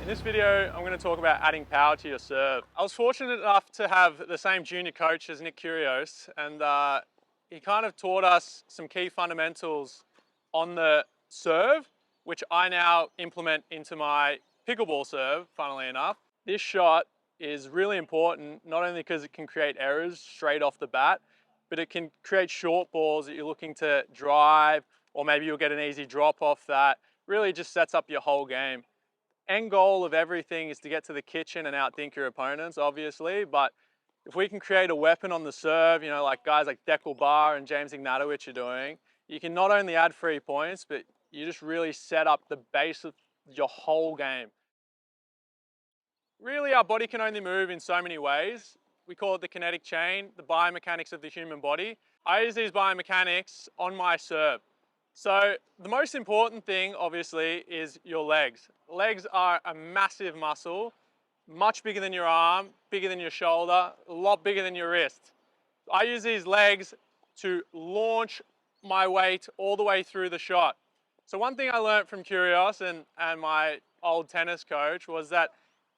In this video, I'm going to talk about adding power to your serve. I was fortunate enough to have the same junior coach as Nick Kyrgios, and he kind of taught us some key fundamentals on the serve, which I now implement into my pickleball serve, funnily enough. This shot is really important, not only because it can create errors straight off the bat, but it can create short balls that you're looking to drive, or maybe you'll get an easy drop off that. Really just sets up your whole game. End goal of everything is to get to the kitchen and outthink your opponents, obviously, but if we can create a weapon on the serve, you know, like guys like Dekel Bar and James Ignatowicz are doing, you can not only add 3 points, but you just really set up the base of your whole game. Really, our body can only move in so many ways. We call it the kinetic chain, the biomechanics of the human body. I use these biomechanics on my serve. So the most important thing, obviously, is your legs. Legs are a massive muscle, much bigger than your arm, bigger than your shoulder, a lot bigger than your wrist. I use these legs to launch my weight all the way through the shot. So one thing I learned from Kyrgios and my old tennis coach was that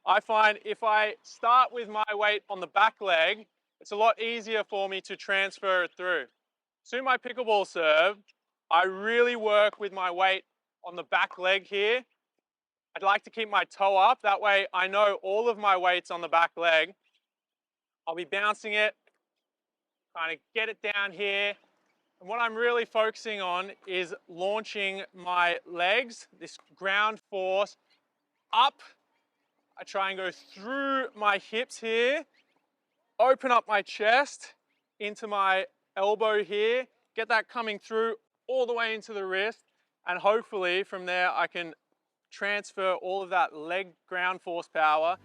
I find if I start with my weight on the back leg, it's a lot easier for me to transfer it through. So in my pickleball serve, I really work with my weight on the back leg here. I'd like to keep my toe up. That way I know all of my weight's on the back leg. I'll be bouncing it, kind of get it down here. And what I'm really focusing on is launching my legs, this ground force up. I try and go through my hips here, open up my chest into my elbow here, get that coming through all the way into the wrist, and hopefully from there I can transfer all of that leg ground force power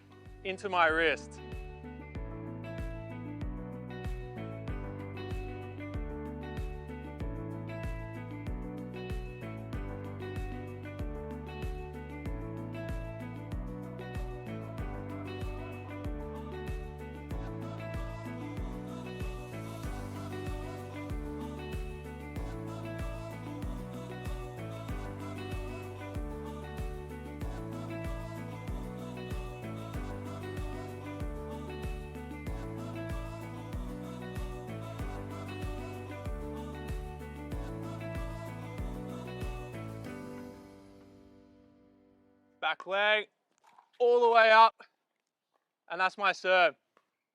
into my wrist. Back leg, all the way up, and that's my serve.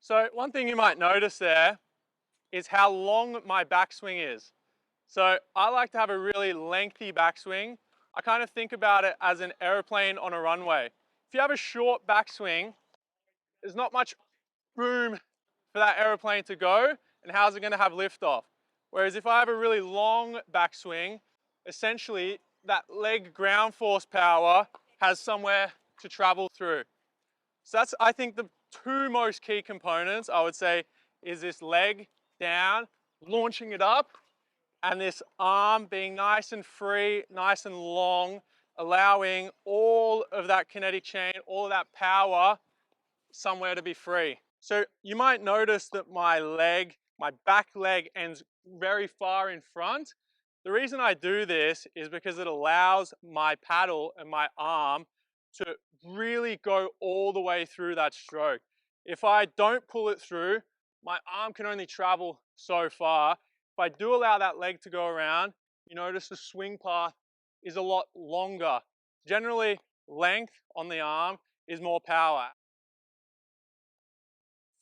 So one thing you might notice there is how long my backswing is. So I like to have a really lengthy backswing. I kind of think about it as an airplane on a runway. If you have a short backswing, there's not much room for that airplane to go, and how's it going to have liftoff? Whereas if I have a really long backswing, essentially that leg ground force power has somewhere to travel through. So that's, I think, the 2 most key components, I would say, is this leg down, launching it up, and this arm being nice and free, nice and long, allowing all of that kinetic chain, all of that power somewhere to be free. So you might notice that my back leg ends very far in front. The reason I do this is because it allows my paddle and my arm to really go all the way through that stroke. If I don't pull it through, my arm can only travel so far. If I do allow that leg to go around, you notice the swing path is a lot longer. Generally, length on the arm is more power.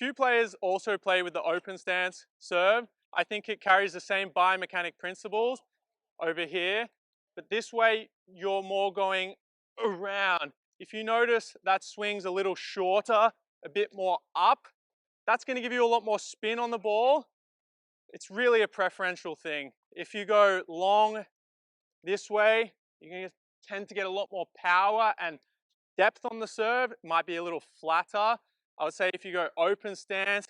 Few players also play with the open stance serve. I think it carries the same biomechanic principles over here, but this way you're more going around. If you notice that swing's a little shorter, a bit more up, that's going to give you a lot more spin on the ball. It's really a preferential thing. If you go long this way, you're going to tend to get a lot more power and depth on the serve. It might be a little flatter. I would say if you go open stance,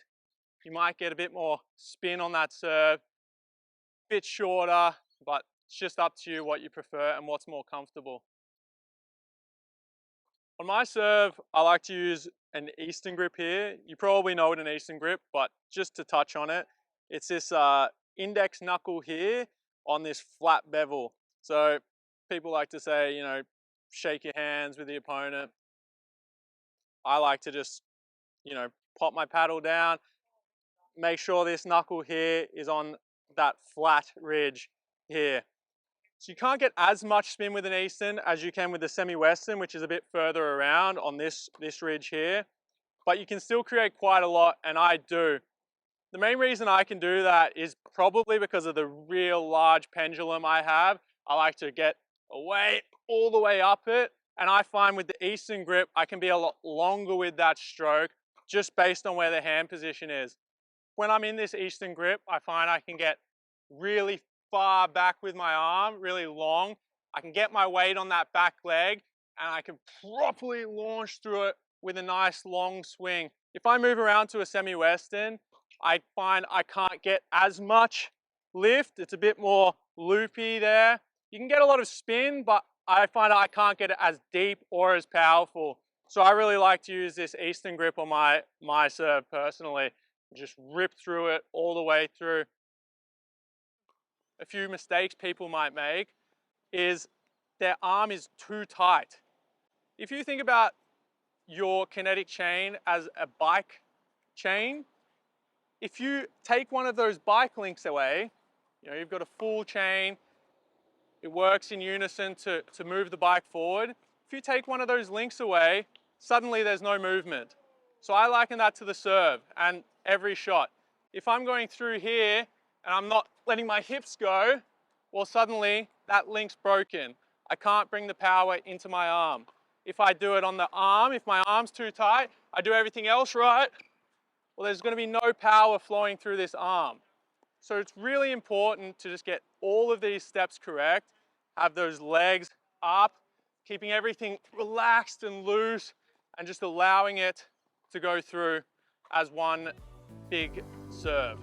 you might get a bit more spin on that serve, a bit shorter, but it's just up to you what you prefer and what's more comfortable. On my serve, I like to use an Eastern grip here. You probably know what an Eastern grip, but just to touch on it, it's this index knuckle here on this flat bevel. So people like to say, you know, shake your hands with the opponent. I like to just, you know, pop my paddle down, make sure this knuckle here is on that flat ridge here. So you can't get as much spin with an Eastern as you can with the semi-Western, which is a bit further around on this ridge here, but you can still create quite a lot, and I do. The main reason I can do that is probably because of the real large pendulum I have. I like to get away, all the way up it, and I find with the Eastern grip, I can be a lot longer with that stroke just based on where the hand position is. When I'm in this Eastern grip, I find I can get really far back with my arm, really long. I can get my weight on that back leg and I can properly launch through it with a nice long swing. If I move around to a semi-Western, I find I can't get as much lift. It's a bit more loopy there. You can get a lot of spin, but I find I can't get it as deep or as powerful. So I really like to use this Eastern grip on my serve personally. Just rip through it all the way through. A few mistakes people might make is their arm is too tight. If you think about your kinetic chain as a bike chain, if you take one of those bike links away, you know, you've got a full chain, it works in unison to move the bike forward. If you take one of those links away, suddenly there's no movement. So I liken that to the serve and every shot. If I'm going through here and I'm not letting my hips go, well, suddenly that link's broken. I can't bring the power into my arm. If I do it on the arm, if my arm's too tight, I do everything else right, well, there's going to be no power flowing through this arm. So it's really important to just get all of these steps correct, have those legs up, keeping everything relaxed and loose, and just allowing it to go through as one big serve.